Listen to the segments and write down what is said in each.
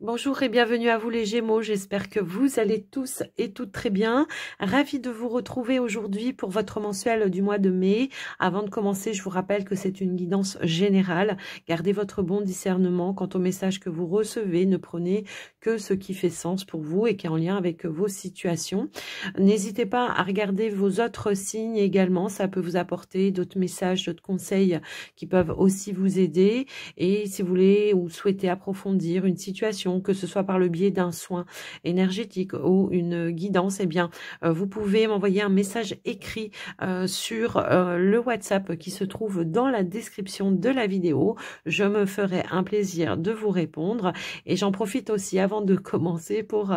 Bonjour et bienvenue à vous les Gémeaux, j'espère que vous allez tous et toutes très bien. Ravie de vous retrouver aujourd'hui pour votre mensuel du mois de mai. Avant de commencer, je vous rappelle que c'est une guidance générale. Gardez votre bon discernement quant au message que vous recevez. Ne prenez que ce qui fait sens pour vous et qui est en lien avec vos situations. N'hésitez pas à regarder vos autres signes également. Ça peut vous apporter d'autres messages, d'autres conseils qui peuvent aussi vous aider. Et si vous voulez ou souhaitez approfondir une situation, que ce soit par le biais d'un soin énergétique ou une guidance, eh bien, vous pouvez m'envoyer un message écrit sur le WhatsApp qui se trouve dans la description de la vidéo. Je me ferai un plaisir de vous répondre. Et j'en profite aussi avant de commencer pour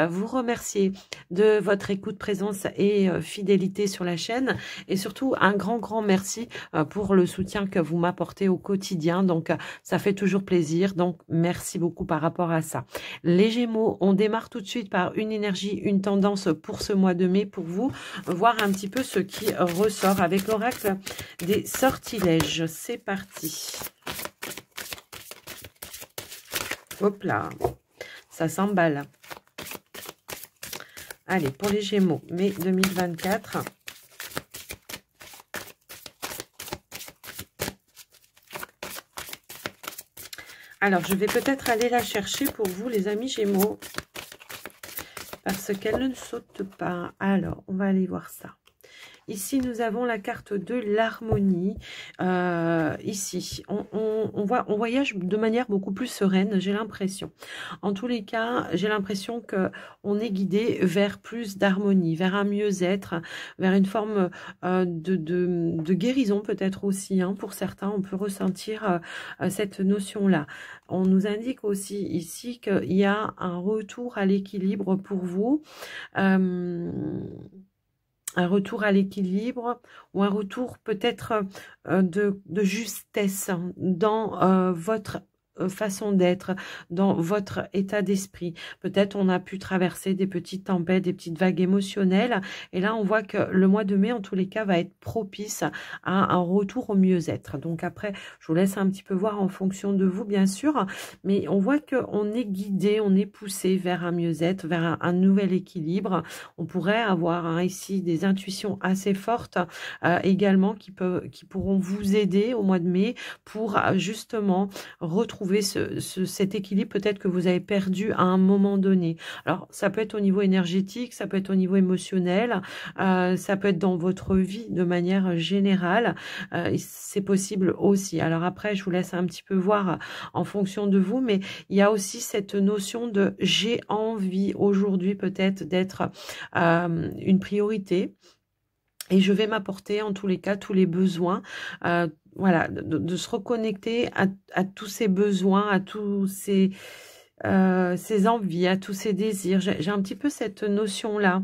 vous remercier de votre écoute, présence et fidélité sur la chaîne. Et surtout, un grand merci pour le soutien que vous m'apportez au quotidien. Donc, ça fait toujours plaisir. Donc, merci beaucoup par rapport à ça. Les Gémeaux, on démarre tout de suite par une énergie, une tendance pour ce mois de mai pour vous, voir un petit peu ce qui ressort avec l'oracle des sortilèges. C'est parti. Hop là, ça s'emballe. Allez, pour les Gémeaux, mai 2024. Alors, je vais peut-être aller la chercher pour vous, les amis Gémeaux, parce qu'elle ne saute pas. Alors, on va aller voir ça. Ici, nous avons la carte de l'harmonie. Ici, on voyage de manière beaucoup plus sereine, j'ai l'impression. En tous les cas, j'ai l'impression qu'on est guidé vers plus d'harmonie, vers un mieux-être, vers une forme de guérison peut-être aussi. Hein. Pour certains, on peut ressentir cette notion-là. On nous indique aussi ici qu'il y a un retour à l'équilibre pour vous. Un retour à l'équilibre ou un retour peut-être de justesse dans votre façon d'être, dans votre état d'esprit. Peut-être on a pu traverser des petites tempêtes, des petites vagues émotionnelles. Et là, on voit que le mois de mai, en tous les cas, va être propice à un retour au mieux-être. Donc après, je vous laisse un petit peu voir en fonction de vous, bien sûr. Mais on voit qu'on est guidé, on est poussé vers un mieux-être, vers un nouvel équilibre. On pourrait avoir ici des intuitions assez fortes également qui pourront vous aider au mois de mai pour justement retrouver cet équilibre peut-être que vous avez perdu à un moment donné. Alors, ça peut être au niveau énergétique, ça peut être au niveau émotionnel, ça peut être dans votre vie de manière générale. C'est possible aussi. Alors après, je vous laisse un petit peu voir en fonction de vous, mais il y a aussi cette notion de j'ai envie aujourd'hui peut-être d'être une priorité. Et je vais m'apporter en tous les cas tous les besoins, voilà, de se reconnecter à tous ces besoins, à tous ces envies, à tous ces désirs. J'ai un petit peu cette notion-là.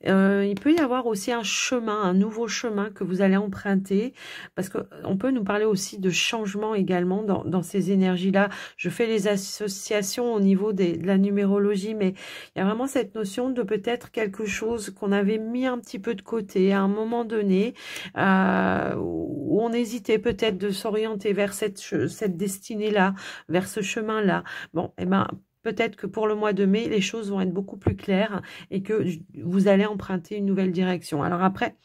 Il peut y avoir aussi un chemin, un nouveau chemin que vous allez emprunter, parce qu'on peut nous parler aussi de changement également dans ces énergies-là. Je fais les associations au niveau de la numérologie, mais il y a vraiment cette notion de peut-être quelque chose qu'on avait mis un petit peu de côté à un moment donné, où on hésitait peut-être de s'orienter vers cette destinée-là, vers ce chemin-là. Bon, eh ben, peut-être que pour le mois de mai, les choses vont être beaucoup plus claires et que vous allez emprunter une nouvelle direction. Alors après,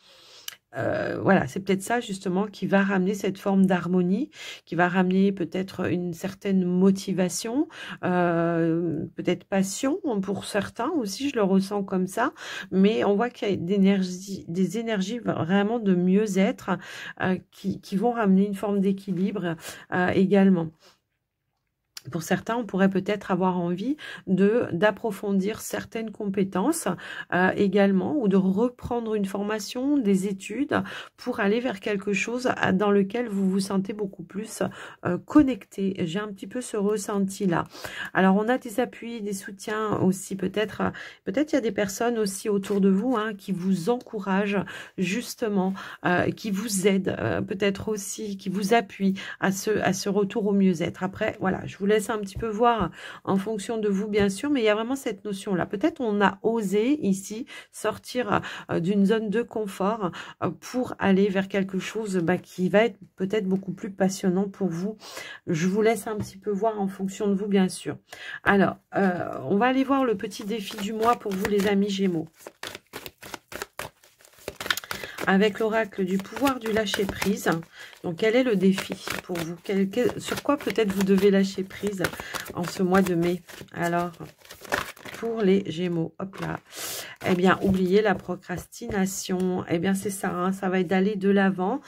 voilà, c'est peut-être ça justement qui va ramener cette forme d'harmonie, qui va ramener peut-être une certaine motivation, peut-être passion pour certains aussi, je le ressens comme ça, mais on voit qu'il y a des énergies vraiment de mieux-être qui vont ramener une forme d'équilibre également. Pour certains, on pourrait peut-être avoir envie d'approfondir certaines compétences également, ou de reprendre une formation, des études, pour aller vers quelque chose dans lequel vous vous sentez beaucoup plus connecté. J'ai un petit peu ce ressenti-là. Alors, on a des appuis, des soutiens aussi, peut-être il y a des personnes aussi autour de vous qui vous encouragent justement, qui vous aident, peut-être aussi, qui vous appuient à ce retour au mieux-être. Après, voilà, je vous laisse laisse un petit peu voir en fonction de vous, bien sûr, mais il y a vraiment cette notion-là. Peut-être on a osé ici sortir d'une zone de confort pour aller vers quelque chose qui va être peut-être beaucoup plus passionnant pour vous. Je vous laisse un petit peu voir en fonction de vous, bien sûr. Alors, on va aller voir le petit défi du mois pour vous, les amis Gémeaux. Avec l'oracle du pouvoir du lâcher-prise. Donc, quel est le défi pour vous? Sur quoi peut-être vous devez lâcher prise en ce mois de mai? Alors, pour les Gémeaux, hop là. Eh bien, oubliez la procrastination. Eh bien, c'est ça, hein, ça va être d'aller de l'avant.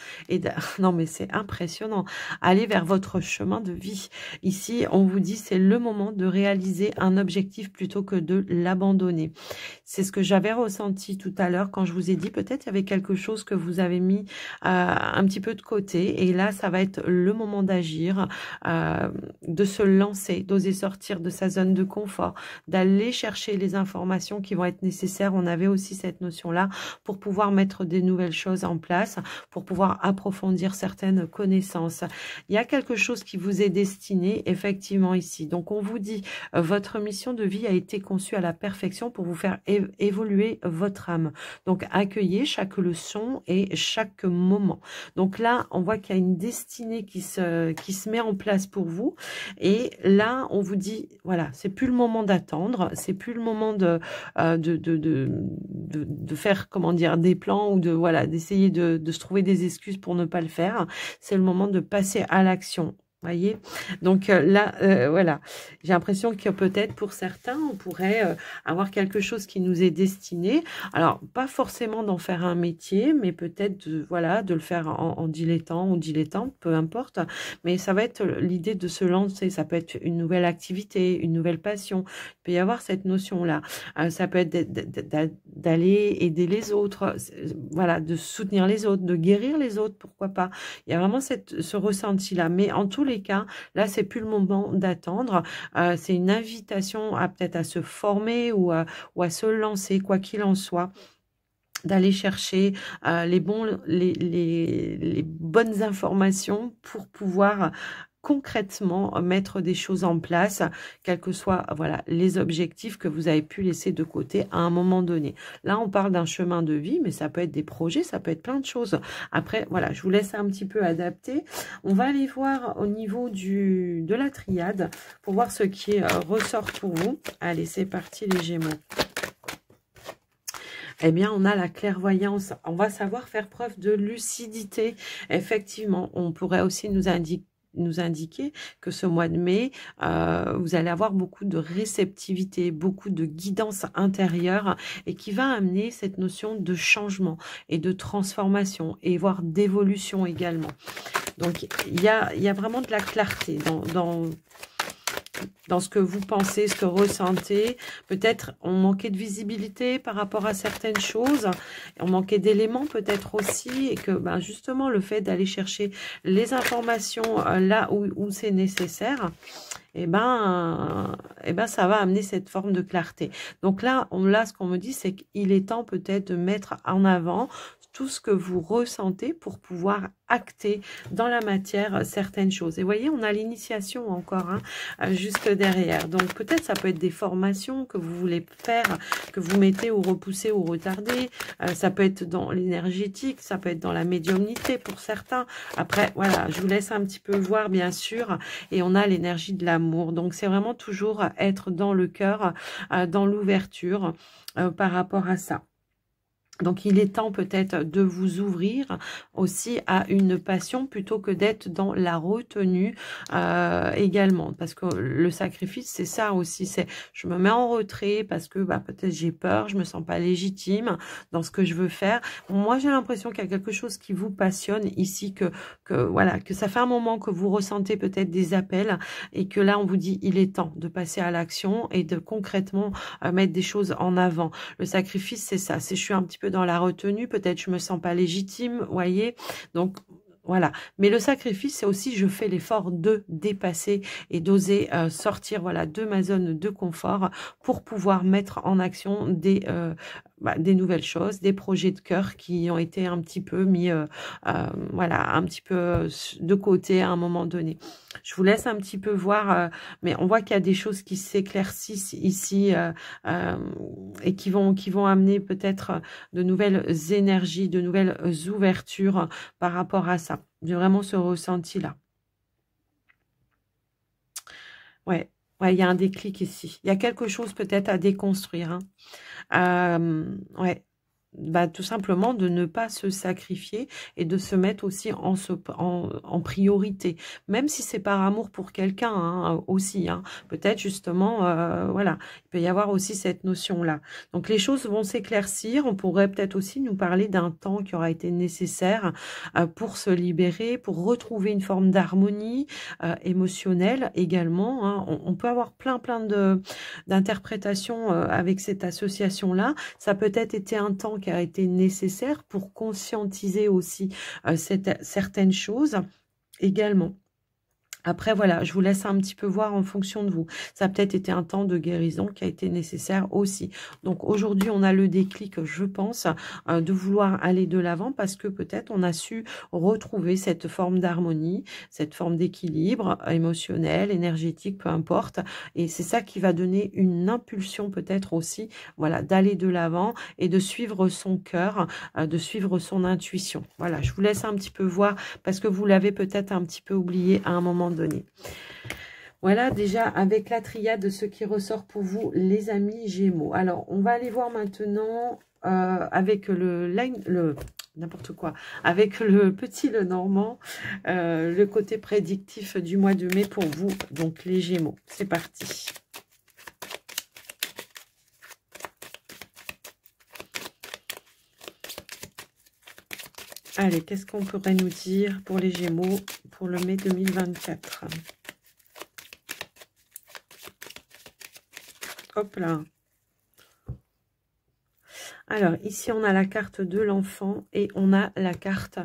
Non, mais c'est impressionnant. Aller vers votre chemin de vie. Ici, on vous dit, c'est le moment de réaliser un objectif plutôt que de l'abandonner. C'est ce que j'avais ressenti tout à l'heure quand je vous ai dit, peut-être il y avait quelque chose que vous avez mis un petit peu de côté. Et là, ça va être le moment d'agir, de se lancer, d'oser sortir de sa zone de confort, d'aller chercher les informations qui vont être nécessaires. On avait aussi cette notion-là pour pouvoir mettre des nouvelles choses en place, pour pouvoir approfondir certaines connaissances. Il y a quelque chose qui vous est destiné, effectivement, ici. Donc, on vous dit, votre mission de vie a été conçue à la perfection pour vous faire évoluer votre âme. Donc, accueillez chaque leçon et chaque moment. Donc là, on voit qu'il y a une destinée qui se met en place pour vous. Et là, on vous dit, voilà, c'est plus le moment d'attendre, c'est plus le moment de faire, comment dire, des plans ou d'essayer de se trouver des excuses pour ne pas le faire. C'est le moment de passer à l'action. Voyez, donc là, voilà, j'ai l'impression que peut-être pour certains, on pourrait avoir quelque chose qui nous est destiné. Alors, pas forcément d'en faire un métier, mais peut-être de le faire en dilettant ou dilettante, peu importe. Mais ça va être l'idée de se lancer. Ça peut être une nouvelle activité, une nouvelle passion. Il peut y avoir cette notion-là. Ça peut être d'aller aider les autres, voilà, de soutenir les autres, de guérir les autres, pourquoi pas. Il y a vraiment ce ressenti-là. Mais en tous les cas, là, c'est plus le moment d'attendre. C'est une invitation à peut-être à se former ou à se lancer, quoi qu'il en soit, d'aller chercher les bonnes informations pour pouvoir concrètement mettre des choses en place, quels que soient les objectifs que vous avez pu laisser de côté à un moment donné. Là, on parle d'un chemin de vie, mais ça peut être des projets, ça peut être plein de choses. Après, voilà, je vous laisse un petit peu adapter. On va aller voir au niveau de la triade pour voir ce qui ressort pour vous. Allez, c'est parti les Gémeaux. Eh bien, on a la clairvoyance. On va savoir faire preuve de lucidité. Effectivement, on pourrait aussi nous indiquer que ce mois de mai, vous allez avoir beaucoup de réceptivité, beaucoup de guidance intérieure et qui va amener cette notion de changement et de transformation et voire d'évolution également. Donc, il y a vraiment de la clarté dans ce que vous pensez, ce que vous ressentez. Peut-être on manquait de visibilité par rapport à certaines choses, on manquait d'éléments peut-être aussi, et que justement le fait d'aller chercher les informations là où c'est nécessaire, ça va amener cette forme de clarté. Donc là, ce qu'on me dit, c'est qu'il est temps peut-être de mettre en avant tout ce que vous ressentez pour pouvoir acter dans la matière certaines choses. Et vous voyez, on a l'initiation encore juste derrière. Donc peut-être ça peut être des formations que vous voulez faire, que vous mettez ou repoussez ou retardez. Ça peut être dans l'énergétique, ça peut être dans la médiumnité pour certains. Après, voilà, je vous laisse un petit peu voir, bien sûr. Et on a l'énergie de l'amour. Donc c'est vraiment toujours être dans le cœur, dans l'ouverture par rapport à ça. Donc, il est temps peut-être de vous ouvrir aussi à une passion plutôt que d'être dans la retenue également. Parce que le sacrifice, c'est ça aussi. C'est je me mets en retrait parce que peut-être j'ai peur, je me sens pas légitime dans ce que je veux faire. Moi, j'ai l'impression qu'il y a quelque chose qui vous passionne ici, que ça fait un moment que vous ressentez peut-être des appels et que là, on vous dit il est temps de passer à l'action et de concrètement mettre des choses en avant. Le sacrifice, c'est ça. C'est je suis un petit peu dans la retenue, peut-être je me sens pas légitime, voyez. Donc voilà, mais le sacrifice, c'est aussi je fais l'effort de dépasser et d'oser sortir de ma zone de confort pour pouvoir mettre en action des nouvelles choses, des projets de cœur qui ont été un petit peu mis, voilà, un petit peu de côté à un moment donné. Je vous laisse un petit peu voir, mais on voit qu'il y a des choses qui s'éclaircissent ici et qui vont amener peut-être de nouvelles énergies, de nouvelles ouvertures par rapport à ça. J'ai vraiment ce ressenti-là. Ouais. Ouais, il y a un déclic ici. Il y a quelque chose peut-être à déconstruire. Ouais. Tout simplement de ne pas se sacrifier et de se mettre aussi en priorité, même si c'est par amour pour quelqu'un aussi. Peut-être justement, voilà, il peut y avoir aussi cette notion-là. Donc les choses vont s'éclaircir. On pourrait peut-être aussi nous parler d'un temps qui aura été nécessaire pour se libérer, pour retrouver une forme d'harmonie émotionnelle également. On peut avoir plein d'interprétations avec cette association-là. Ça peut être été un temps qui a été nécessaire pour conscientiser aussi certaines choses également. Après, voilà, je vous laisse un petit peu voir en fonction de vous. Ça a peut-être été un temps de guérison qui a été nécessaire aussi. Donc, aujourd'hui, on a le déclic, je pense, de vouloir aller de l'avant parce que peut-être on a su retrouver cette forme d'harmonie, cette forme d'équilibre émotionnel, énergétique, peu importe. Et c'est ça qui va donner une impulsion peut-être aussi, voilà, d'aller de l'avant et de suivre son cœur, de suivre son intuition. Voilà, je vous laisse un petit peu voir parce que vous l'avez peut-être un petit peu oublié à un moment donné. Voilà déjà avec la triade de ce qui ressort pour vous les amis Gémeaux. Alors on va aller voir maintenant avec n'importe quoi, avec le petit Lenormand, le côté prédictif du mois de mai pour vous, donc les Gémeaux. C'est parti. Allez, qu'est-ce qu'on pourrait nous dire pour les Gémeaux pour le mai 2024? Hop là. Alors, ici, on a la carte de l'enfant et on a la carte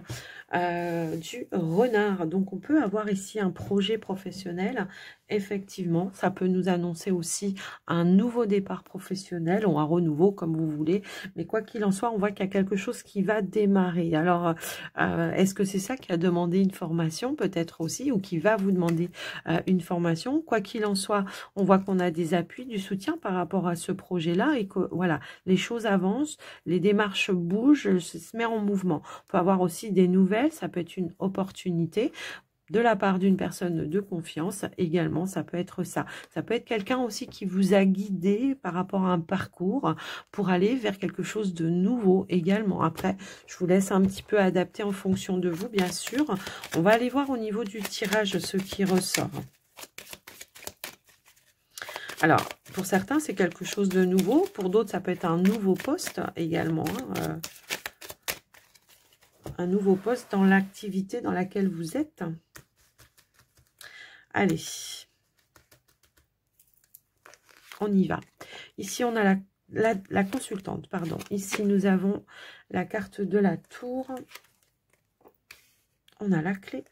du renard. Donc, on peut avoir ici un projet professionnel. Effectivement, ça peut nous annoncer aussi un nouveau départ professionnel ou un renouveau, comme vous voulez. Mais quoi qu'il en soit, on voit qu'il y a quelque chose qui va démarrer. Alors, est-ce que c'est ça qui a demandé une formation, peut-être aussi, ou qui va vous demander une formation? Quoi qu'il en soit, on voit qu'on a des appuis, du soutien par rapport à ce projet-là et que, voilà, les choses avancent, les démarches bougent, se mettent en mouvement. On peut avoir aussi des nouvelles, ça peut être une opportunité de la part d'une personne de confiance également, ça peut être ça. Ça peut être quelqu'un aussi qui vous a guidé par rapport à un parcours pour aller vers quelque chose de nouveau également. Après, je vous laisse un petit peu adapter en fonction de vous, bien sûr. On va aller voir au niveau du tirage ce qui ressort. Alors, pour certains, c'est quelque chose de nouveau. Pour d'autres, ça peut être un nouveau poste également. Un nouveau poste dans l'activité dans laquelle vous êtes. Allez, on y va. Ici, on a la consultante, pardon. Ici, nous avons la carte de la tour. On a la clé.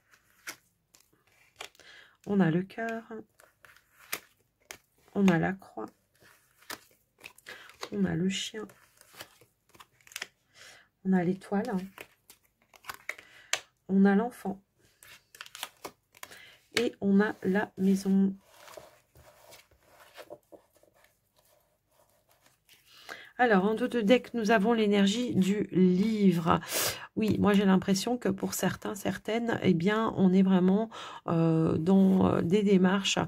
On a le cœur. On a la croix. On a le chien. On a l'étoile. On a l'enfant. Et on a la maison. Alors, en dos de deck, nous avons l'énergie du livre. Oui, moi j'ai l'impression que pour certains, certaines, eh bien, on est vraiment dans des démarches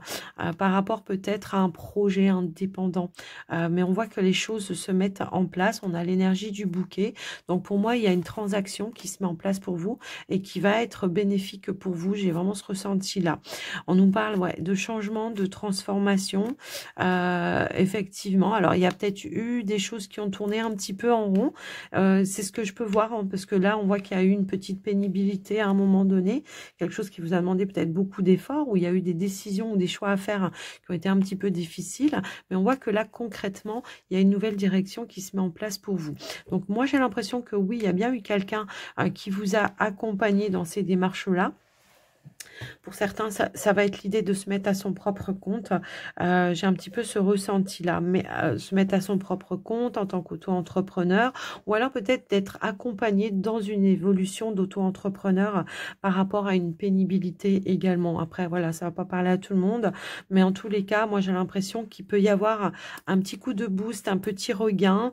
par rapport peut-être à un projet indépendant. Mais on voit que les choses se mettent en place. On a l'énergie du bouquet. Donc pour moi, il y a une transaction qui se met en place pour vous et qui va être bénéfique pour vous. J'ai vraiment ce ressenti-là. On nous parle de changement, de transformation. Effectivement, alors il y a peut-être eu des choses qui ont tourné un petit peu en rond. C'est ce que je peux voir parce que là, on voit qu'il y a eu une petite pénibilité à un moment donné, quelque chose qui vous a demandé peut-être beaucoup d'efforts, où il y a eu des décisions ou des choix à faire qui ont été un petit peu difficiles, mais on voit que là, concrètement, il y a une nouvelle direction qui se met en place pour vous. Donc moi, j'ai l'impression que oui, il y a bien eu quelqu'un qui vous a accompagné dans ces démarches-là. Pour certains, ça va être l'idée de se mettre à son propre compte. J'ai un petit peu ce ressenti-là, mais se mettre à son propre compte en tant qu'auto-entrepreneur, ou alors peut-être d'être accompagné dans une évolution d'auto-entrepreneur par rapport à une pénibilité également. Après, voilà, ça va pas parler à tout le monde, mais en tous les cas, moi j'ai l'impression qu'il peut y avoir un petit coup de boost, un petit regain,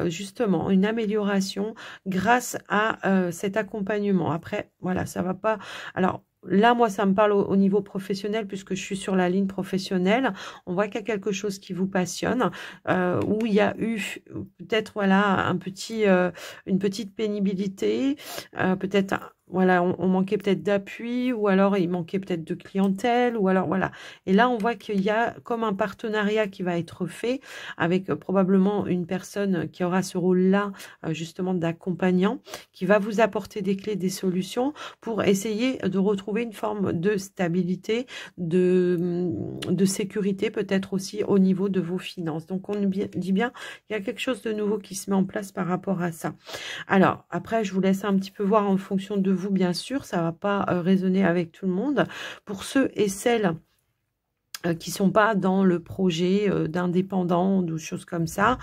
justement, une amélioration grâce à cet accompagnement. Après, voilà, ça va pas... Alors, là, moi, ça me parle au niveau professionnel puisque je suis sur la ligne professionnelle. On voit qu'il y a quelque chose qui vous passionne, où il y a eu peut-être voilà une petite pénibilité, peut-être voilà, on manquait peut-être d'appui ou alors il manquait peut-être de clientèle ou alors voilà. Et là, on voit qu'il y a comme un partenariat qui va être fait avec probablement une personne qui aura ce rôle-là justement d'accompagnant, qui va vous apporter des clés, des solutions pour essayer de retrouver une forme de stabilité, de sécurité peut-être aussi au niveau de vos finances. Donc on dit bien, il y a quelque chose de nouveau qui se met en place par rapport à ça. Alors après, je vous laisse un petit peu voir en fonction de vous, bien sûr, ça ne va pas résonner avec tout le monde. Pour ceux et celles qui sont pas dans le projet d'indépendant ou choses comme ça,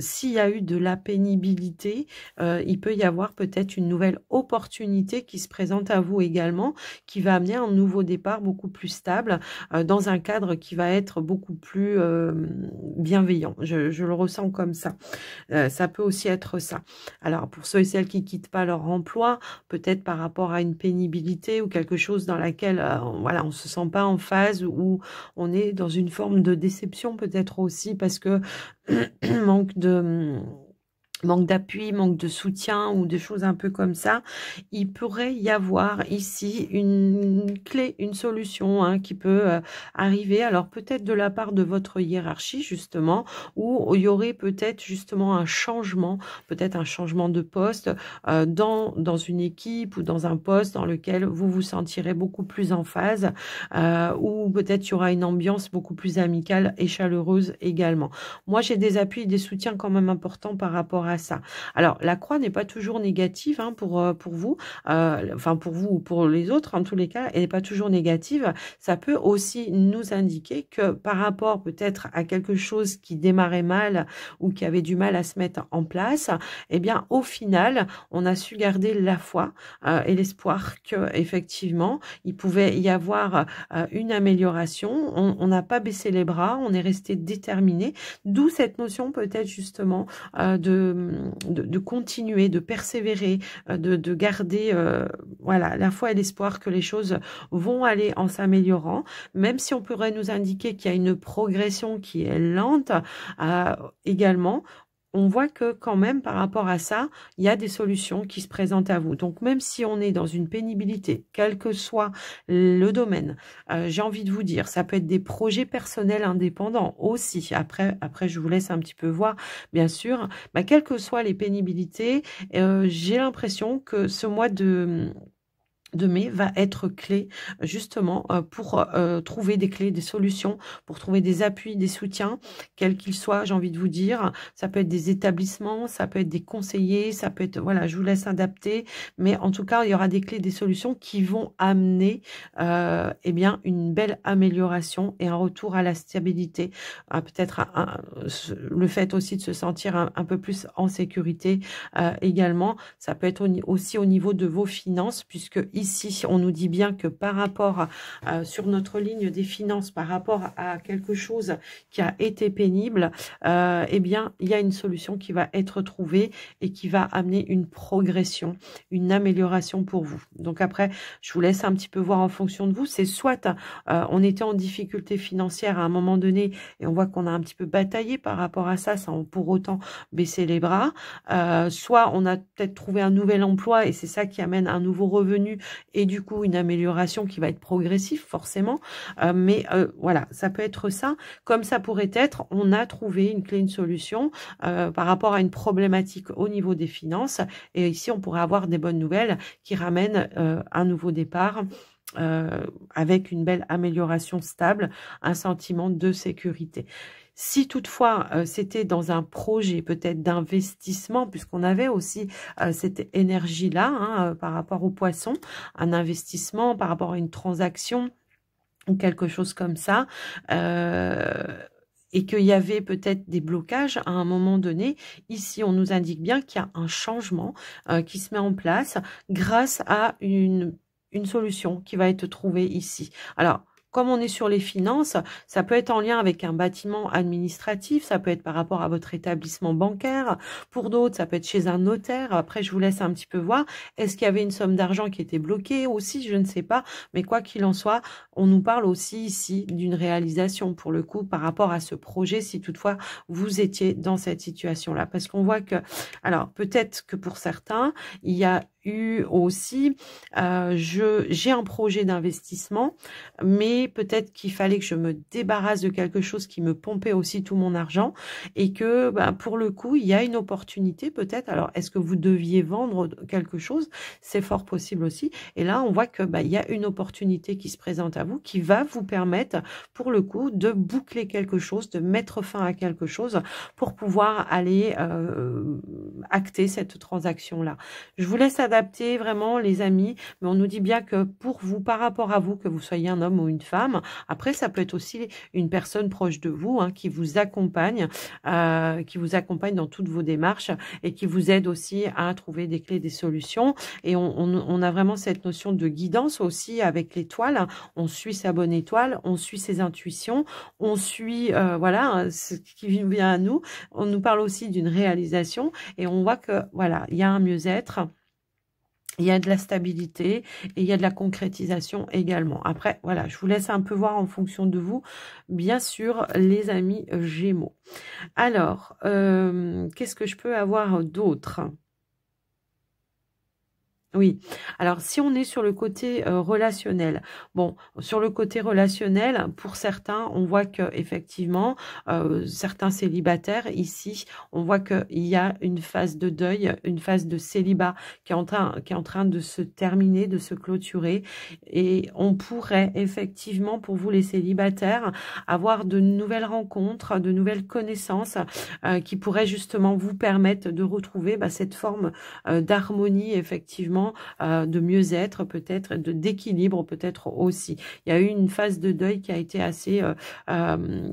s'il y a eu de la pénibilité, il peut y avoir peut-être une nouvelle opportunité qui se présente à vous également, qui va amener un nouveau départ beaucoup plus stable, dans un cadre qui va être beaucoup plus bienveillant. Je le ressens comme ça. Ça peut aussi être ça. Alors, pour ceux et celles qui quittent pas leur emploi, peut-être par rapport à une pénibilité ou quelque chose dans laquelle voilà, on se sent pas en phase ou on est dans une forme de déception peut-être aussi parce que manque d'appui, manque de soutien ou des choses un peu comme ça, il pourrait y avoir ici une clé, une solution qui peut arriver. Alors peut-être de la part de votre hiérarchie justement, où il y aurait peut-être justement un changement, peut-être un changement de poste dans une équipe ou dans un poste dans lequel vous vous sentirez beaucoup plus en phase, ou peut-être il y aura une ambiance beaucoup plus amicale et chaleureuse également. Moi, j'ai des appuis et des soutiens quand même importants par rapport à ça. Alors, la croix n'est pas toujours négative pour vous, enfin pour vous ou pour les autres, en tous les cas, elle n'est pas toujours négative. Ça peut aussi nous indiquer que par rapport peut-être à quelque chose qui démarrait mal ou qui avait du mal à se mettre en place, eh bien, au final, on a su garder la foi et l'espoir que effectivement, il pouvait y avoir une amélioration. On n'a pas baissé les bras, on est resté déterminé. D'où cette notion peut-être justement de continuer, de persévérer, de garder voilà, la foi et l'espoir que les choses vont aller en s'améliorant, même si on pourrait nous indiquer qu'il y a une progression qui est lente également. On voit que quand même, par rapport à ça, il y a des solutions qui se présentent à vous. Donc, même si on est dans une pénibilité, quel que soit le domaine, j'ai envie de vous dire, ça peut être des projets personnels indépendants aussi. Après, je vous laisse un petit peu voir, bien sûr. Quelles que soient les pénibilités, j'ai l'impression que ce mois de mai va être clé justement pour trouver des clés, des solutions, pour trouver des appuis, des soutiens, quels qu'ils soient, j'ai envie de vous dire. Ça peut être des établissements, ça peut être des conseillers, ça peut être, voilà, je vous laisse adapter, mais en tout cas, il y aura des clés, des solutions qui vont amener eh bien, une belle amélioration et un retour à la stabilité. Peut-être le fait aussi de se sentir un peu plus en sécurité également. Ça peut être aussi au niveau de vos finances, puisque ici, on nous dit bien que par rapport sur notre ligne des finances, par rapport à quelque chose qui a été pénible, eh bien, il y a une solution qui va être trouvée et qui va amener une progression, une amélioration pour vous. Donc après, je vous laisse un petit peu voir en fonction de vous. C'est soit on était en difficulté financière à un moment donné et on voit qu'on a un petit peu bataillé par rapport à ça sans pour autant baisser les bras. Soit on a peut-être trouvé un nouvel emploi et c'est ça qui amène un nouveau revenu et du coup une amélioration qui va être progressive forcément, mais voilà, ça peut être ça, comme ça pourrait être, on a trouvé une clé, une solution par rapport à une problématique au niveau des finances, et ici on pourrait avoir des bonnes nouvelles qui ramènent un nouveau départ, avec une belle amélioration stable, un sentiment de sécurité. Si toutefois c'était dans un projet peut-être d'investissement, puisqu'on avait aussi cette énergie-là par rapport au poisson, un investissement par rapport à une transaction ou quelque chose comme ça, et qu'il y avait peut-être des blocages à un moment donné, ici on nous indique bien qu'il y a un changement qui se met en place grâce à une solution qui va être trouvée ici. Alors, comme on est sur les finances, ça peut être en lien avec un bâtiment administratif, ça peut être par rapport à votre établissement bancaire. Pour d'autres, ça peut être chez un notaire. Après, je vous laisse un petit peu voir. Est-ce qu'il y avait une somme d'argent qui était bloquée aussi? Je ne sais pas. Mais quoi qu'il en soit, on nous parle aussi ici d'une réalisation pour le coup par rapport à ce projet, si toutefois vous étiez dans cette situation-là. Parce qu'on voit que, alors peut-être que pour certains, il y a eu aussi, j'ai un projet d'investissement, mais peut-être qu'il fallait que je me débarrasse de quelque chose qui me pompait aussi tout mon argent et que pour le coup, il y a une opportunité peut-être. Alors, est-ce que vous deviez vendre quelque chose? C'est fort possible aussi. Et là, on voit que il y a une opportunité qui se présente à vous qui va vous permettre, pour le coup, de boucler quelque chose, de mettre fin à quelque chose pour pouvoir aller acter cette transaction-là. Je vous laisse adapter vraiment, les amis, mais on nous dit bien que pour vous, par rapport à vous, que vous soyez un homme ou une femme, après, ça peut être aussi une personne proche de vous qui vous accompagne dans toutes vos démarches et qui vous aide aussi à trouver des clés, des solutions. Et on a vraiment cette notion de guidance aussi avec l'étoile. On suit sa bonne étoile, on suit ses intuitions, on suit voilà ce qui vient à nous. On nous parle aussi d'une réalisation et on voit que voilà, il y a un mieux-être. Il y a de la stabilité et il y a de la concrétisation également. Après, voilà, je vous laisse un peu voir en fonction de vous, bien sûr, les amis Gémeaux. Alors, qu'est-ce que je peux avoir d'autre ? Oui, alors si on est sur le côté relationnel, bon, sur le côté relationnel, pour certains, on voit que effectivement, certains célibataires ici, on voit qu'il y a une phase de deuil, une phase de célibat qui est en train de se terminer, de se clôturer, et on pourrait effectivement, pour vous les célibataires, avoir de nouvelles rencontres, de nouvelles connaissances qui pourraient justement vous permettre de retrouver cette forme d'harmonie effectivement, de mieux-être peut-être, d'équilibre peut-être aussi. Il y a eu une phase de deuil qui a été assez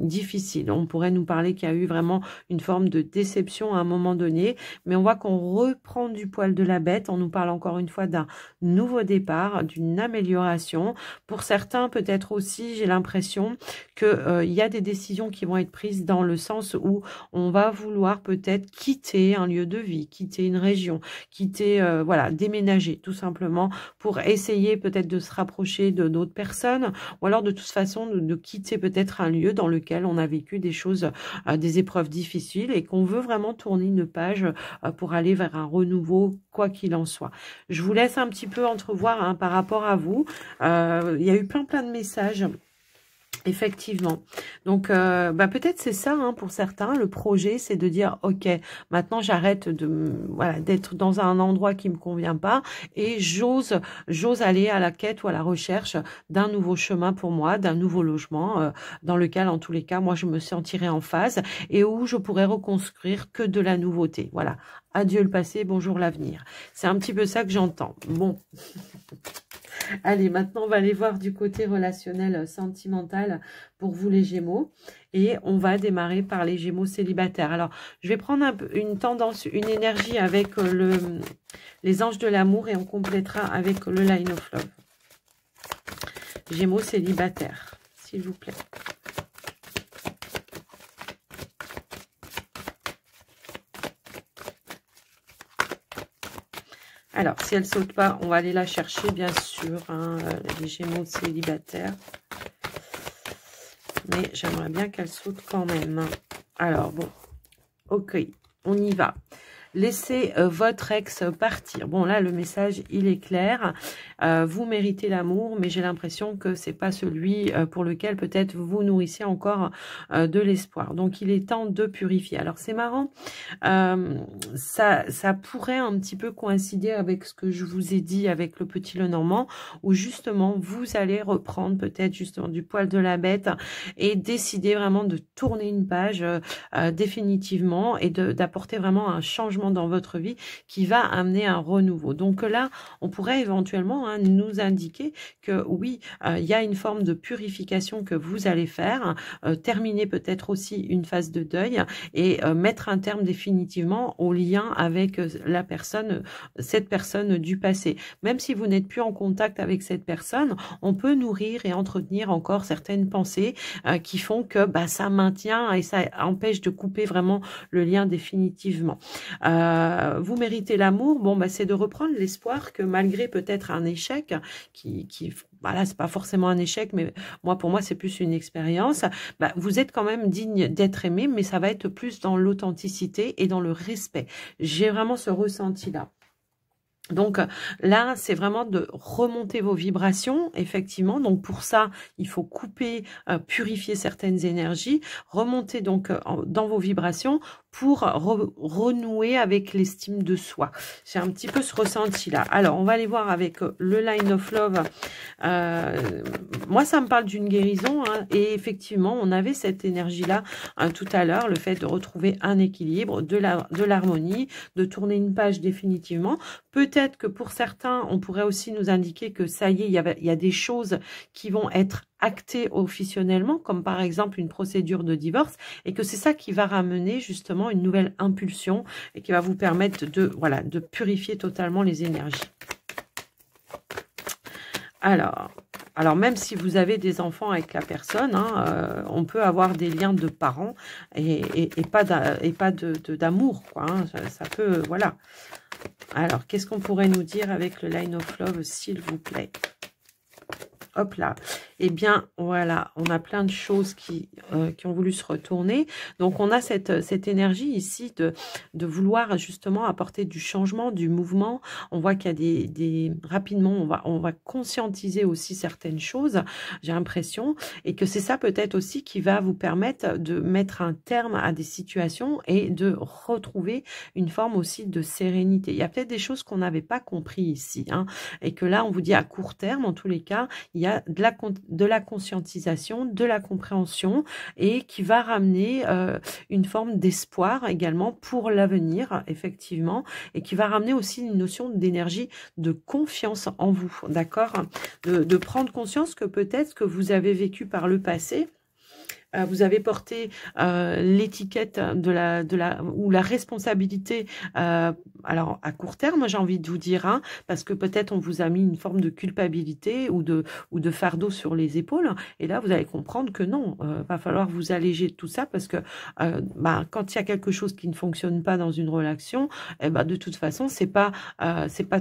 difficile. On pourrait nous parler qu'il y a eu vraiment une forme de déception à un moment donné, mais on voit qu'on reprend du poil de la bête. On nous parle encore une fois d'un nouveau départ, d'une amélioration. Pour certains, peut-être aussi, j'ai l'impression que il y a des décisions qui vont être prises dans le sens où on va vouloir peut-être quitter un lieu de vie, quitter une région, quitter, voilà, déménager tout simplement pour essayer peut-être de se rapprocher de d'autres personnes ou alors de toute façon de quitter peut-être un lieu dans lequel on a vécu des choses, des épreuves difficiles et qu'on veut vraiment tourner une page pour aller vers un renouveau quoi qu'il en soit. Je vous laisse un petit peu entrevoir par rapport à vous. Il y a eu plein de messages. Effectivement. Donc, peut-être c'est ça pour certains. Le projet, c'est de dire, ok, maintenant j'arrête d'être dans un endroit qui me convient pas et j'ose aller à la quête ou à la recherche d'un nouveau chemin pour moi, d'un nouveau logement dans lequel, en tous les cas, moi je me sentirai en phase et où je pourrais reconstruire que de la nouveauté. Voilà. Adieu le passé, bonjour l'avenir. C'est un petit peu ça que j'entends. Bon. Allez, maintenant, on va aller voir du côté relationnel sentimental pour vous les Gémeaux. Et on va démarrer par les Gémeaux célibataires. Alors, je vais prendre une tendance, une énergie avec les anges de l'amour et on complétera avec le Line of Love. Gémeaux célibataires, s'il vous plaît. Alors, si elle ne saute pas, on va aller la chercher, bien sûr, les Gémeaux célibataires. Mais j'aimerais bien qu'elle saute quand même. Alors, bon, ok, on y va. laissez votre ex partir. Bon, là, le message, il est clair. Vous méritez l'amour, mais j'ai l'impression que c'est pas celui pour lequel peut-être vous nourrissez encore de l'espoir. Donc, il est temps de purifier. Alors, c'est marrant. Ça pourrait un petit peu coïncider avec ce que je vous ai dit avec le petit Lenormand, où justement, vous allez reprendre peut-être justement du poil de la bête et décider vraiment de tourner une page définitivement et d'apporter vraiment un changement dans votre vie qui va amener un renouveau. Donc là, on pourrait éventuellement nous indiquer que oui, il y a une forme de purification que vous allez faire, terminer peut-être aussi une phase de deuil et mettre un terme définitivement au lien avec la personne, cette personne du passé. Même si vous n'êtes plus en contact avec cette personne, on peut nourrir et entretenir encore certaines pensées qui font que ça maintient et ça empêche de couper vraiment le lien définitivement. Vous méritez l'amour, bon c'est de reprendre l'espoir que malgré peut-être un échec qui voilà, c'est pas forcément un échec, mais pour moi, c'est plus une expérience. Vous êtes quand même digne d'être aimé, mais ça va être plus dans l'authenticité et dans le respect. J'ai vraiment ce ressenti-là. Donc là, c'est vraiment de remonter vos vibrations, effectivement. Donc pour ça, il faut couper, purifier certaines énergies, remonter donc dans vos vibrations pour renouer avec l'estime de soi. J'ai un petit peu ce ressenti-là. Alors, on va aller voir avec le Line of Love. Moi, ça me parle d'une guérison. Et effectivement, on avait cette énergie-là tout à l'heure, le fait de retrouver un équilibre, de l'harmonie, de tourner une page définitivement. Peut-être que pour certains, on pourrait aussi nous indiquer que ça y est, il y a des choses qui vont être actées officiellement, comme par exemple une procédure de divorce, et que c'est ça qui va ramener justement une nouvelle impulsion et qui va vous permettre de purifier totalement les énergies. Alors même si vous avez des enfants avec la personne, on peut avoir des liens de parents et pas d'amour, quoi. Ça peut, voilà. Alors, qu'est-ce qu'on pourrait nous dire avec le Line of Love, s'il vous plaît? Hop là. Eh bien, voilà, on a plein de choses qui ont voulu se retourner. Donc, on a cette énergie ici de vouloir justement apporter du changement, du mouvement. On voit qu'il y a rapidement, on va conscientiser aussi certaines choses, j'ai l'impression. Et que c'est ça peut-être aussi qui va vous permettre de mettre un terme à des situations et de retrouver une forme aussi de sérénité. Il y a peut-être des choses qu'on n'avait pas compris ici. Et que là, on vous dit à court terme, en tous les cas, il y a de la conscientisation, de la compréhension et qui va ramener une forme d'espoir également pour l'avenir, effectivement, et qui va ramener aussi une notion d'énergie, de confiance en vous, d'accord, de prendre conscience que peut-être que vous avez vécu par le passé, vous avez porté l'étiquette ou la responsabilité, alors à court terme, j'ai envie de vous dire, parce que peut-être on vous a mis une forme de culpabilité ou de fardeau sur les épaules, et là vous allez comprendre que non, va falloir vous alléger de tout ça, parce que quand il y a quelque chose qui ne fonctionne pas dans une relation, de toute façon c'est pas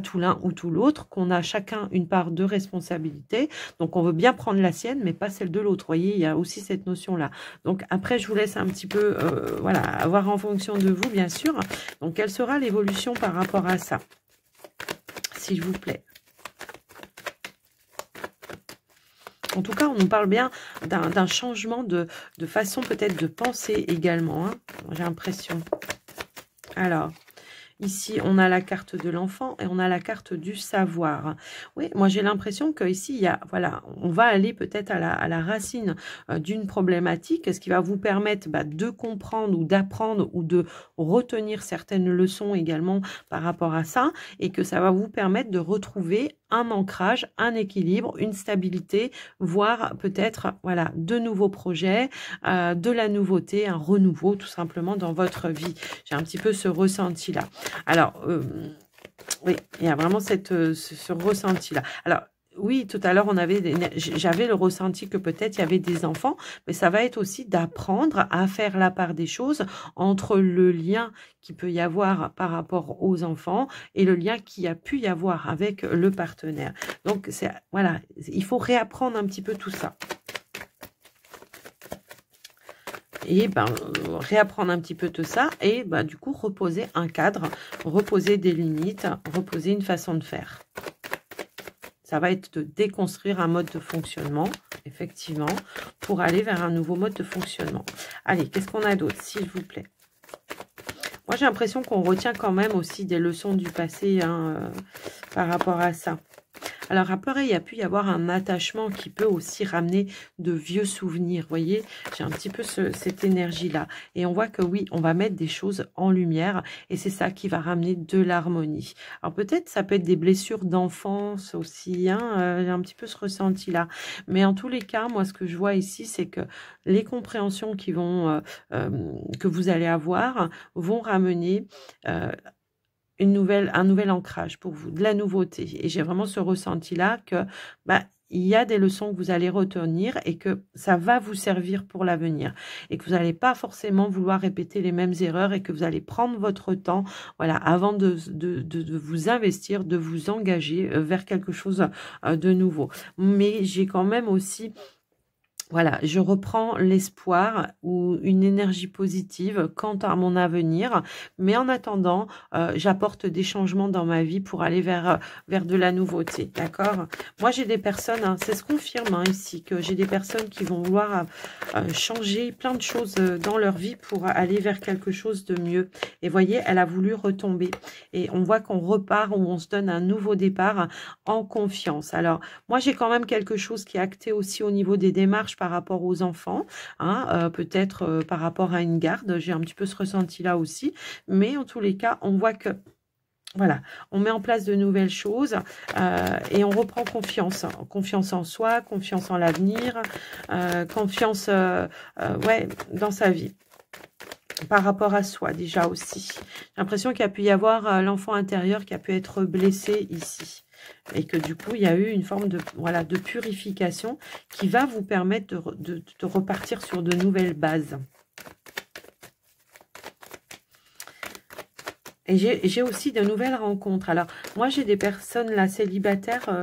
tout l'un ou tout l'autre, qu'on a chacun une part de responsabilité, donc on veut bien prendre la sienne, mais pas celle de l'autre. Vous voyez, il y a aussi cette notion-là. Donc après, je vous laisse un petit peu, voilà, avoir en fonction de vous, bien sûr. Donc, quelle sera l'évolution par rapport à ça, s'il vous plaît? En tout cas, on nous parle bien d'un changement de façon peut-être de penser également, j'ai l'impression. Alors, ici, on a la carte de l'enfant et on a la carte du savoir. Oui, moi j'ai l'impression qu'ici, il y a, voilà, on va aller peut-être à la racine d'une problématique, ce qui va vous permettre de comprendre ou d'apprendre ou de retenir certaines leçons également par rapport à ça, et que ça va vous permettre de retrouver un ancrage, un équilibre, une stabilité, voire peut-être voilà, de nouveaux projets, de la nouveauté, un renouveau tout simplement dans votre vie. J'ai un petit peu ce ressenti-là. Alors, oui, il y a vraiment ce ressenti-là. Alors, oui, tout à l'heure, j'avais le ressenti que peut-être il y avait des enfants, mais ça va être aussi d'apprendre à faire la part des choses entre le lien qu'il peut y avoir par rapport aux enfants et le lien qu'il y a pu y avoir avec le partenaire. Donc, voilà, il faut réapprendre un petit peu tout ça. et ben, réapprendre un petit peu tout ça et ben, du coup reposer un cadre, reposer des limites, reposer une façon de faire. Ça va être de déconstruire un mode de fonctionnement, effectivement, pour aller vers un nouveau mode de fonctionnement. Allez, qu'est-ce qu'on a d'autre, s'il vous plaît? Moi, j'ai l'impression qu'on retient quand même aussi des leçons du passé hein, par rapport à ça. Alors après, il y a pu y avoir un attachement qui peut aussi ramener de vieux souvenirs. Vous voyez, j'ai un petit peu cette énergie-là. Et on voit que oui, on va mettre des choses en lumière et c'est ça qui va ramener de l'harmonie. Alors peut-être, ça peut être des blessures d'enfance aussi. Hein, j'ai un petit peu ce ressenti-là. Mais en tous les cas, moi, ce que je vois ici, c'est que les compréhensions qui vont, que vous allez avoir vont ramener... un nouvel ancrage pour vous, de la nouveauté. Et j'ai vraiment ce ressenti-là que bah, il y a des leçons que vous allez retenir et que ça va vous servir pour l'avenir. Et que vous n'allez pas forcément vouloir répéter les mêmes erreurs et que vous allez prendre votre temps voilà, avant de vous investir, de vous engager vers quelque chose de nouveau. Mais j'ai quand même aussi... Voilà, je reprends l'espoir ou une énergie positive quant à mon avenir. Mais en attendant, j'apporte des changements dans ma vie pour aller vers de la nouveauté. D'accord? Moi, j'ai des personnes, hein, c'est ce qu'on confirme hein, ici, que j'ai des personnes qui vont vouloir changer plein de choses dans leur vie pour aller vers quelque chose de mieux. Et voyez, elle a voulu retomber. Et on voit qu'on repart ou on se donne un nouveau départ en confiance. Alors, moi, j'ai quand même quelque chose qui est acté aussi au niveau des démarches par rapport aux enfants, hein, peut-être par rapport à une garde, j'ai un petit peu ce ressenti-là aussi, mais en tous les cas, on voit que voilà, on met en place de nouvelles choses et on reprend confiance, hein. Confiance en soi, confiance en l'avenir, confiance ouais, dans sa vie. Par rapport à soi déjà aussi. J'ai l'impression qu'il y a pu y avoir l'enfant intérieur qui a pu être blessé ici. Et que du coup, il y a eu une forme de, voilà, de purification qui va vous permettre de repartir sur de nouvelles bases. Et j'ai aussi de nouvelles rencontres. Alors, moi, j'ai des personnes là, célibataires,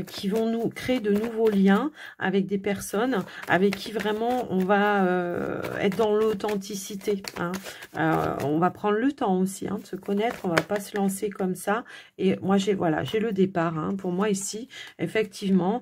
qui vont nous créer de nouveaux liens avec des personnes avec qui vraiment on va être dans l'authenticité. Hein. On va prendre le temps aussi hein, de se connaître. On va pas se lancer comme ça. Et moi, j'ai voilà, j'ai le départ. Hein. Pour moi, ici, effectivement,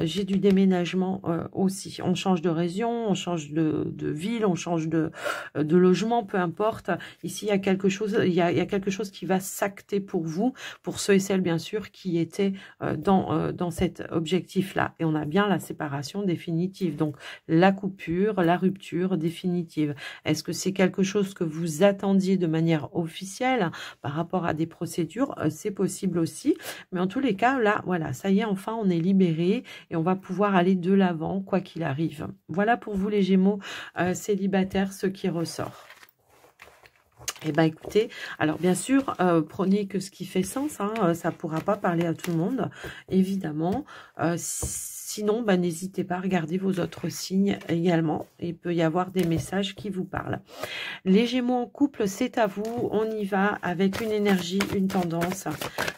j'ai du déménagement aussi. On change de région, on change de ville, on change de logement, peu importe. Ici, il y a quelque chose, il y a quelque chose qui va s'acter pour vous, pour ceux et celles, bien sûr, qui étaient dans cet objectif-là. Et on a bien la séparation définitive. Donc, la coupure, la rupture définitive. Est-ce que c'est quelque chose que vous attendiez de manière officielle par rapport à des procédures? C'est possible aussi. Mais en tous les cas, là, voilà, ça y est, enfin, on est libéré et on va pouvoir aller de l'avant, quoi qu'il arrive. Voilà pour vous, les Gémeaux célibataires, ce qui ressort. Eh bien, écoutez, alors bien sûr, prenez que ce qui fait sens, hein, ça ne pourra pas parler à tout le monde, évidemment. Sinon, ben, n'hésitez pas à regarder vos autres signes également. Il peut y avoir des messages qui vous parlent. Les Gémeaux en couple, c'est à vous. On y va avec une énergie, une tendance,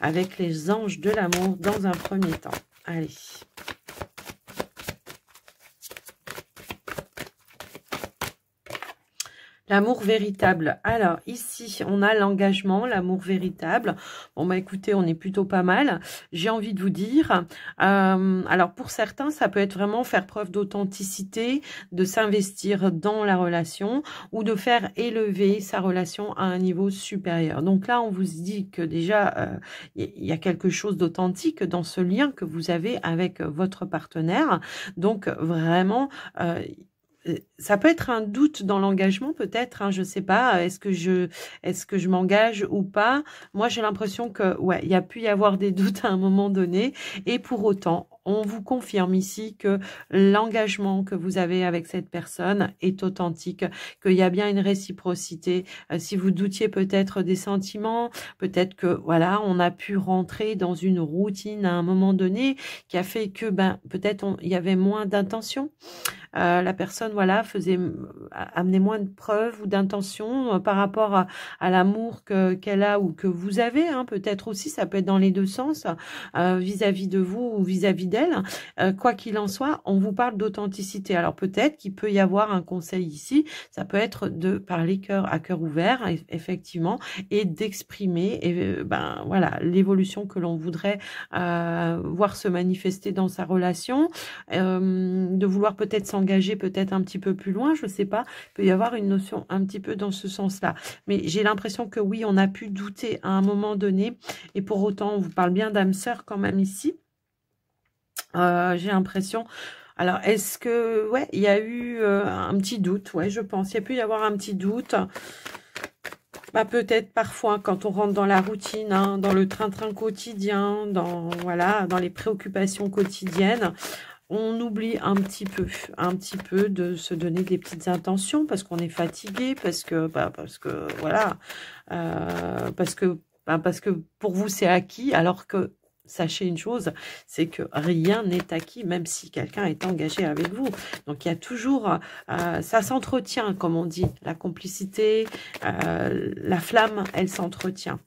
avec les anges de l'amour dans un premier temps. Allez. L'amour véritable. Alors, ici, on a l'engagement, l'amour véritable. Bon, bah écoutez, on est plutôt pas mal. J'ai envie de vous dire, alors pour certains, ça peut être vraiment faire preuve d'authenticité, de s'investir dans la relation ou de faire élever sa relation à un niveau supérieur. Donc là, on vous dit que déjà, il y a quelque chose d'authentique dans ce lien que vous avez avec votre partenaire. Donc, vraiment... ça peut être un doute dans l'engagement, peut-être, hein, je sais pas, est-ce que je m'engage ou pas? Moi, j'ai l'impression que, ouais, il y a pu y avoir des doutes à un moment donné, et pour autant, on vous confirme ici que l'engagement que vous avez avec cette personne est authentique, qu'il y a bien une réciprocité. Si vous doutiez peut-être des sentiments, peut-être que, voilà, on a pu rentrer dans une routine à un moment donné qui a fait que, ben, peut-être il y avait moins d'intention. la personne, voilà, amenait moins de preuves ou d'intentions par rapport à l'amour qu'elle a ou que vous avez, hein, peut-être aussi, ça peut être dans les deux sens, vis-à-vis de vous ou vis-à-vis d'elle. Quoi qu'il en soit, on vous parle d'authenticité. Alors peut-être qu'il peut y avoir un conseil ici, ça peut être de parler cœur à cœur ouvert, effectivement, et d'exprimer, ben voilà, l'évolution que l'on voudrait voir se manifester dans sa relation, de vouloir peut-être s'engager peut-être un petit peu plus loin, je sais pas, il peut y avoir une notion un petit peu dans ce sens-là. Mais j'ai l'impression que oui, on a pu douter à un moment donné, et pour autant, on vous parle bien d'âme sœur quand même ici. J'ai l'impression... Alors, est-ce que... Ouais, il y a eu un petit doute, ouais, je pense. Il y a pu y avoir un petit doute. Bah, peut-être parfois, quand on rentre dans la routine, hein, dans le train-train quotidien, voilà, dans les préoccupations quotidiennes, on oublie un petit peu de se donner des petites intentions parce qu'on est fatigué, parce que voilà, parce que pour vous c'est acquis, alors que sachez une chose, c'est que rien n'est acquis, même si quelqu'un est engagé avec vous. Donc il y a toujours, ça s'entretient, comme on dit, la complicité, la flamme, elle s'entretient.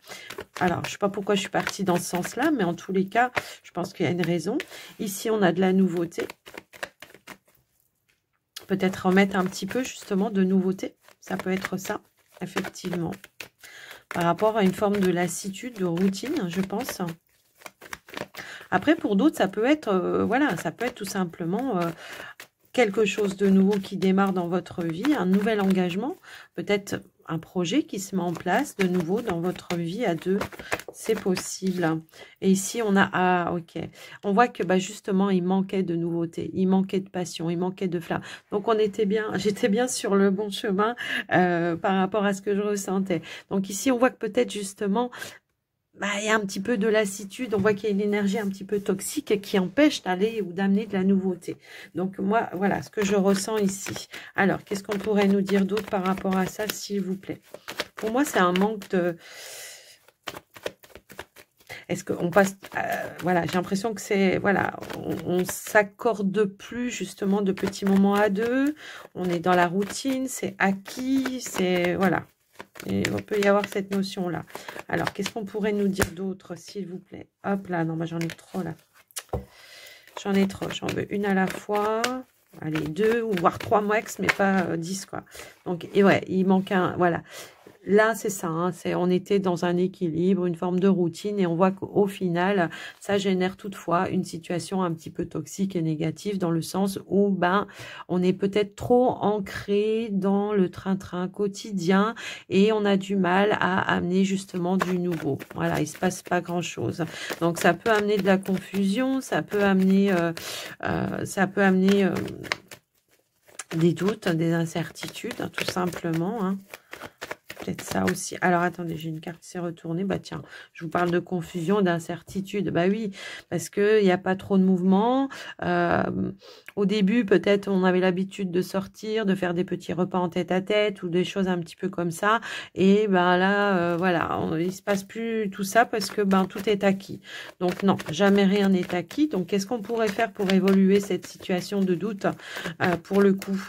Alors, je ne sais pas pourquoi je suis partie dans ce sens-là, mais en tous les cas, je pense qu'il y a une raison. Ici, on a de la nouveauté. Peut-être remettre un petit peu, justement, de nouveauté. Ça peut être ça, effectivement. Par rapport à une forme de lassitude, de routine, je pense. Après, pour d'autres, ça peut être, voilà, ça peut être tout simplement quelque chose de nouveau qui démarre dans votre vie, un nouvel engagement, peut-être un projet qui se met en place de nouveau dans votre vie à deux, c'est possible. Et ici, on a, ah, ok, on voit que bah, justement, il manquait de nouveauté, il manquait de passion, il manquait de flamme. Donc, j'étais bien sur le bon chemin par rapport à ce que je ressentais. Donc ici, on voit que peut-être justement, bah, il y a un petit peu de lassitude, on voit qu'il y a une énergie un petit peu toxique qui empêche d'aller ou d'amener de la nouveauté. Donc moi, voilà ce que je ressens ici. Alors, qu'est-ce qu'on pourrait nous dire d'autre par rapport à ça, s'il vous plaît? Pour moi, c'est un manque de... Est-ce qu'on passe... voilà, j'ai l'impression que c'est... Voilà, on s'accorde plus justement de petits moments à deux. On est dans la routine, c'est acquis, c'est... Voilà. Et on peut y avoir cette notion-là. Alors, qu'est-ce qu'on pourrait nous dire d'autre, s'il vous plaît? Hop là, non, moi j'en ai trop là. J'en ai trop. J'en veux une à la fois. Allez, deux ou voire trois max, mais pas 10, quoi. Donc, et ouais, il manque un... Voilà. Là, c'est ça, hein, on était dans un équilibre, une forme de routine, et on voit qu'au final, ça génère toutefois une situation un petit peu toxique et négative, dans le sens où ben, on est peut-être trop ancré dans le train-train quotidien, et on a du mal à amener justement du nouveau. Voilà, il se passe pas grand-chose. Donc, ça peut amener de la confusion, ça peut amener des doutes, des incertitudes, hein, tout simplement, hein. Peut-être ça aussi. Alors, attendez, j'ai une carte qui s'est retournée. Bah, tiens, je vous parle de confusion, d'incertitude. Bah oui, parce qu'il n'y a pas trop de mouvement. Au début, peut-être, on avait l'habitude de sortir, de faire des petits repas en tête-à-tête ou des choses un petit peu comme ça. Et ben là, voilà, il ne se passe plus tout ça parce que ben tout est acquis. Donc, non, jamais rien n'est acquis. Donc, qu'est-ce qu'on pourrait faire pour évoluer cette situation de doute pour le coup ?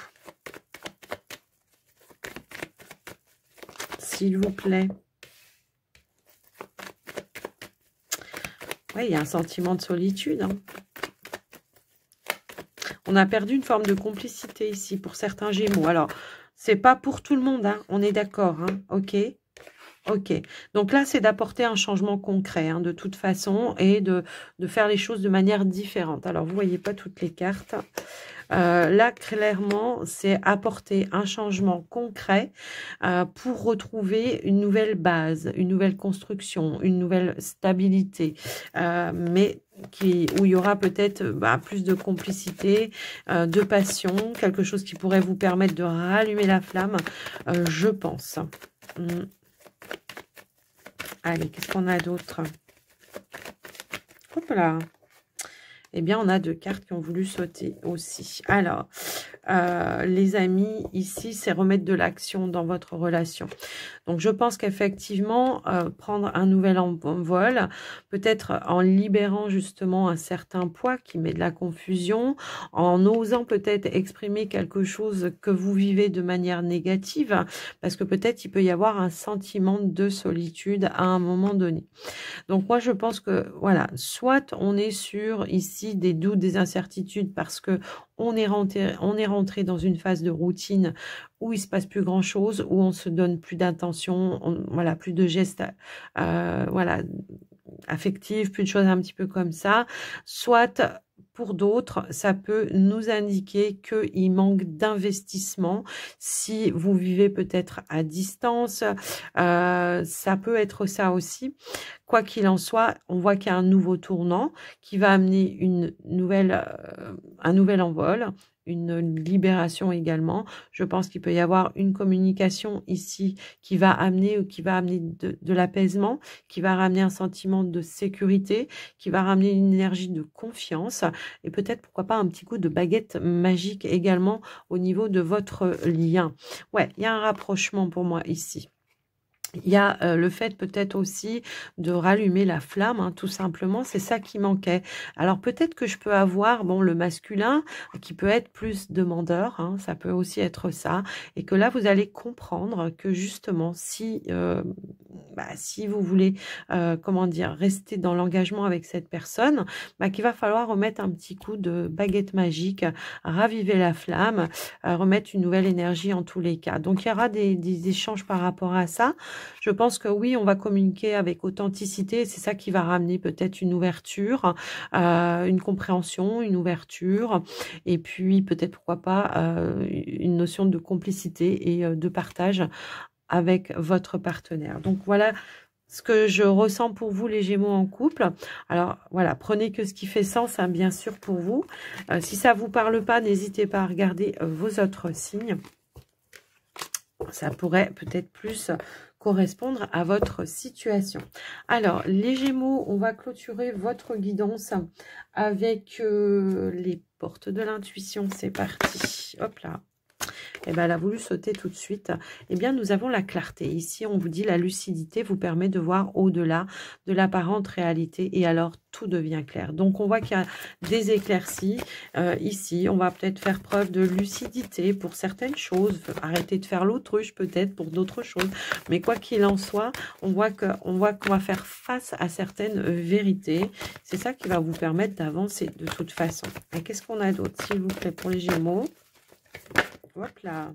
S'il vous plaît. Oui, il y a un sentiment de solitude. Hein. On a perdu une forme de complicité ici pour certains Gémeaux. Alors, c'est pas pour tout le monde, hein. On est d'accord. Hein. Ok. Ok. Donc là, c'est d'apporter un changement concret, hein, de toute façon, et de faire les choses de manière différente. Alors, vous voyez pas toutes les cartes. Là, clairement, c'est apporter un changement concret pour retrouver une nouvelle base, une nouvelle construction, une nouvelle stabilité, mais où il y aura peut-être plus de complicité, de passion, quelque chose qui pourrait vous permettre de rallumer la flamme, je pense. Allez, qu'est-ce qu'on a d'autre? Hop là. Eh bien, on a 2 cartes qui ont voulu sauter aussi. Alors, les amis, ici, c'est remettre de l'action dans votre relation. Donc, je pense qu'effectivement, prendre un nouvel envol, peut-être en libérant justement un certain poids qui met de la confusion, en osant peut-être exprimer quelque chose que vous vivez de manière négative, parce que peut-être il peut y avoir un sentiment de solitude à un moment donné. Donc moi je pense que voilà, soit on est sur ici des doutes, des incertitudes parce que on est rentré dans une phase de routine où il se passe plus grand chose, où on se donne plus d'intention, voilà, plus de gestes, voilà, affectifs, plus de choses un petit peu comme ça. Soit pour d'autres, ça peut nous indiquer qu'il manque d'investissement. Si vous vivez peut-être à distance, ça peut être ça aussi. Quoi qu'il en soit, on voit qu'il y a un nouveau tournant qui va amener un nouvel envol, une libération également. Je pense qu'il peut y avoir une communication ici qui va amener de l'apaisement, qui va ramener un sentiment de sécurité, qui va ramener une énergie de confiance et peut-être, pourquoi pas, un petit coup de baguette magique également au niveau de votre lien. Ouais, il y a un rapprochement pour moi ici. Il y a le fait peut-être aussi de rallumer la flamme, hein, tout simplement, c'est ça qui manquait. Alors peut-être que je peux avoir le masculin qui peut être plus demandeur, hein, ça peut aussi être ça, et que là vous allez comprendre que justement si vous voulez comment dire, rester dans l'engagement avec cette personne, qu'il va falloir remettre un petit coup de baguette magique, raviver la flamme, remettre une nouvelle énergie en tous les cas. Donc il y aura des échanges par rapport à ça. Je pense que oui, on va communiquer avec authenticité. C'est ça qui va ramener peut-être une ouverture, une compréhension, une ouverture. Et puis peut-être, pourquoi pas, une notion de complicité et de partage avec votre partenaire. Donc voilà ce que je ressens pour vous, les Gémeaux en couple. Alors voilà, prenez que ce qui fait sens, hein, bien sûr, pour vous. Si ça ne vous parle pas, n'hésitez pas à regarder vos autres signes. Ça pourrait peut-être plus correspondre à votre situation. Alors, les Gémeaux, on va clôturer votre guidance avec les portes de l'intuition. C'est parti. Hop là. Eh bien, elle a voulu sauter tout de suite. Eh bien, nous avons la clarté. Ici, on vous dit la lucidité vous permet de voir au-delà de l'apparente réalité et alors tout devient clair. Donc, on voit qu'il y a des éclaircies. Ici, on va peut-être faire preuve de lucidité pour certaines choses, arrêter de faire l'autruche peut-être pour d'autres choses. Mais quoi qu'il en soit, on voit qu'on va faire face à certaines vérités. C'est ça qui va vous permettre d'avancer de toute façon. Et qu'est-ce qu'on a d'autre, s'il vous plaît, pour les Gémeaux? Hop là.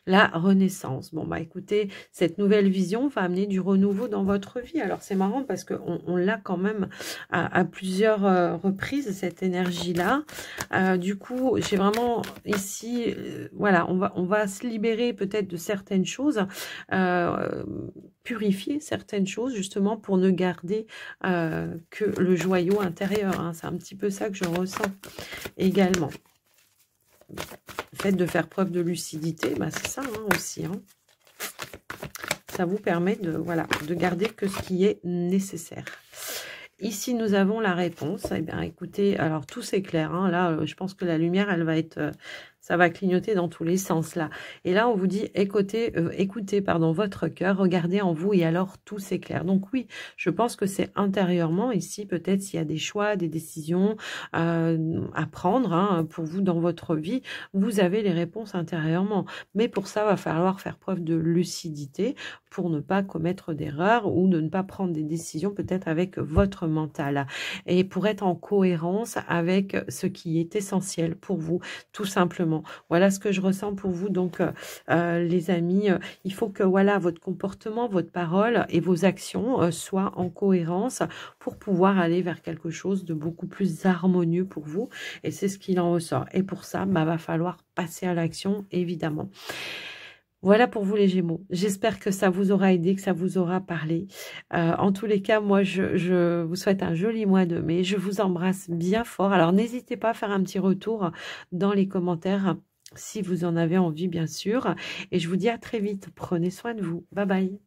La renaissance. Bon, écoutez, cette nouvelle vision va amener du renouveau dans votre vie. Alors, c'est marrant parce qu'on l'a quand même à plusieurs reprises, cette énergie-là. Du coup, j'ai vraiment ici, voilà, on va se libérer peut-être de certaines choses, purifier certaines choses, justement, pour ne garder que le joyau intérieur. Hein. C'est un petit peu ça que je ressens également. Le fait de faire preuve de lucidité, c'est ça aussi. Hein. Ça vous permet de garder que ce qui est nécessaire. Ici, nous avons la réponse. Eh bien, écoutez, alors tout s'éclaire. Hein. Là, je pense que la lumière, elle va être... ça va clignoter dans tous les sens là. Et là, on vous dit, écoutez votre cœur, regardez en vous et alors tout s'éclaire. Donc oui, je pense que c'est intérieurement ici, peut-être s'il y a des choix, des décisions à prendre pour vous dans votre vie, vous avez les réponses intérieurement. Mais pour ça, il va falloir faire preuve de lucidité pour ne pas commettre d'erreurs ou de ne pas prendre des décisions peut-être avec votre mental. Et pour être en cohérence avec ce qui est essentiel pour vous, tout simplement. Voilà ce que je ressens pour vous. Donc, les amis, il faut que votre comportement, votre parole et vos actions soient en cohérence pour pouvoir aller vers quelque chose de beaucoup plus harmonieux pour vous. Et c'est ce qu'il en ressort. Et pour ça, va falloir passer à l'action, évidemment. Voilà pour vous les Gémeaux. J'espère que ça vous aura aidé, que ça vous aura parlé. En tous les cas, moi, je vous souhaite un joli mois de mai. Je vous embrasse bien fort. Alors, n'hésitez pas à faire un petit retour dans les commentaires si vous en avez envie, bien sûr. Et je vous dis à très vite. Prenez soin de vous. Bye bye.